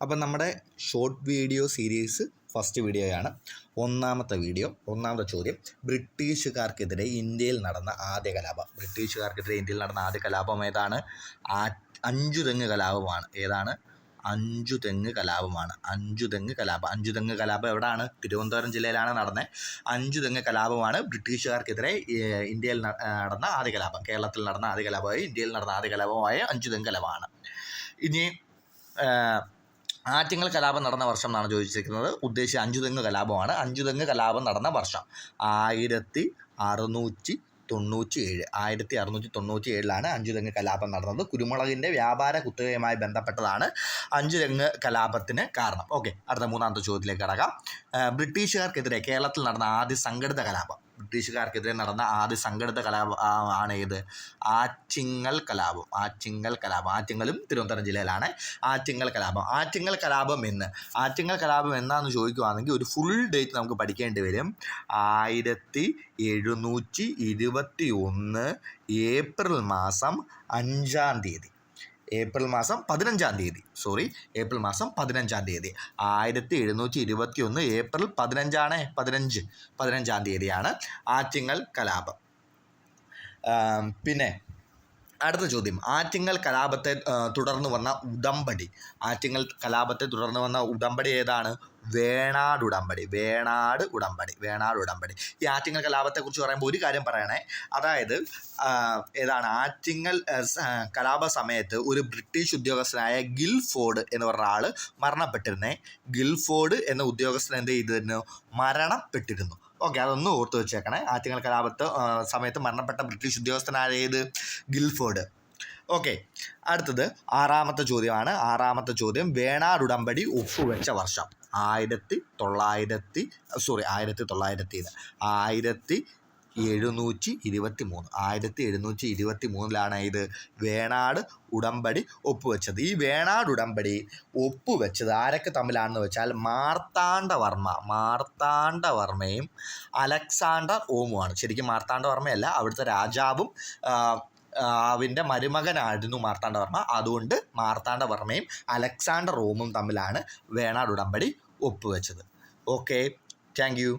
അപ്പം നമ്മുടെ short video series first വീഡിയോയാണ്. ഒന്നാമത്തെ ചോദ്യം, ബ്രിട്ടീഷുകാർക്കെതിരെ ഇന്ത്യയിൽ നടന്ന ആദ്യ കലാപം ഏതാണ്? അഞ്ചുതെങ്ങ് കലാപമാണ്. ഏതാണ്? അഞ്ചുതെങ്ങ് കലാപമാണ്. അഞ്ചുതെങ്ങ് കലാപം എവിടെയാണ്? തിരുവനന്തപുരം ജില്ലയിലാണ് നടന്നത്. അഞ്ചുതെങ്ങ് കലാപമാണ് ബ്രിട്ടീഷുകാർക്കെതിരെ ഇന്ത്യയിൽ നടന്ന ആദ്യ കലാപം. കേരളത്തിൽ നടന്ന ആദ്യ കലാപമായി ഇന്ത്യയിൽ നടന്ന ആദ്യ കലാപമായ അഞ്ചുതെങ്ങ് കലാപമാണ്. ഇനി ആറ്റിങ്ങൽ കലാപം നടന്ന വർഷം എന്നാണ് ചോദിച്ചിരിക്കുന്നത്. ഉദ്ദേശിച്ച അഞ്ചുതെങ്ങ് കലാപമാണ്. അഞ്ചുതെങ്ങ് കലാപം നടന്ന വർഷം 1697 അഞ്ചുതെങ്ങ് കലാപം നടന്നത്. കുരുമുളകിൻ്റെ വ്യാപാര കുത്തകയുമായി ബന്ധപ്പെട്ടതാണ് അഞ്ചുതെങ്ങ് കലാപത്തിന് കാരണം. ഓക്കെ, അടുത്ത മൂന്നാമത്തെ ചോദ്യത്തിലേക്ക് കടക്കാം. ബ്രിട്ടീഷുകാർക്കെതിരെ കേരളത്തിൽ നടന്ന ആദ്യ സംഘടിത കലാപം ആണ് ഏത്? ആറ്റിങ്ങൽ കലാപം. ആറ്റിങ്ങലും തിരുവനന്തപുരം ജില്ലയിലാണ്. ആറ്റിങ്ങൽ കലാപം എന്നാന്ന് ചോദിക്കുകയാണെങ്കിൽ ഒരു ഫുൾ ഡേറ്റ് നമുക്ക് പഠിക്കേണ്ടി വരും. 1721 ഏപ്രിൽ മാസം 15 തീയതി. ഏപ്രിൽ മാസം 15 തീയതി. 1721 ഏപ്രിൽ 15 തീയതിയാണ് ആറ്റിങ്ങൽ കലാപം. പിന്നെ അടുത്ത ചോദ്യം, ആറ്റിങ്ങൽ കലാപത്തെ തുടർന്ന് വന്ന ഉടമ്പടി ഏതാണ്? വേണാട് ഉടമ്പടി. ഈ ആറ്റിങ്ങൽ കലാപത്തെക്കുറിച്ച് പറയുമ്പോൾ ഒരു കാര്യം പറയണേ. അതായത് ആറ്റിങ്ങൽ കലാപ സമയത്ത് ഒരു ബ്രിട്ടീഷ് ഉദ്യോഗസ്ഥനായ ഗിൽഫോർഡ് എന്ന് പറഞ്ഞ ആൾ മരണപ്പെട്ടിരുന്നേ. ഗിൽഫോർഡ് എന്ന ഉദ്യോഗസ്ഥൻ എന്ത് ചെയ്തിരുന്നു? മരണപ്പെട്ടിരുന്നു. ഓക്കെ, അതൊന്ന് ഓർത്ത് വെച്ചേക്കണേ. ആറ്റിങ്ങൽ കലാപത്ത് സമയത്ത് മരണപ്പെട്ട ബ്രിട്ടീഷ് ഉദ്യോഗസ്ഥനായത് ഗിൽഫോർഡ്. ഓക്കെ, അടുത്തത് ആറാമത്തെ ചോദ്യം, വേണാട് ഉടമ്പടി ഒപ്പുവെച്ച വർഷം. 1723 ഇത് വേണാട് ഉടമ്പടി ഒപ്പുവെച്ചത്. ഈ വേണാട് ഉടമ്പടി ഒപ്പുവെച്ചത് ആരൊക്കെ തമ്മിലാണെന്ന് വെച്ചാൽ മാർത്താണ്ഡവർമ്മയും അലക്സാണ്ടർ ഓമുമാണ്. ശരിക്കും മാർത്താണ്ഡവർമ്മയല്ല, അവിടുത്തെ രാജാവും അവൻ്റെ മരുമകനായിരുന്നു മാർത്താണ്ഡവർമ്മ. അതുകൊണ്ട് മാർത്താണ്ഡവർമ്മയും അലക്സാണ്ടർ ഓമും തമ്മിലാണ് വേണാട് ഉടമ്പടി ഒപ്പുവെച്ചത്. Okay, thank you.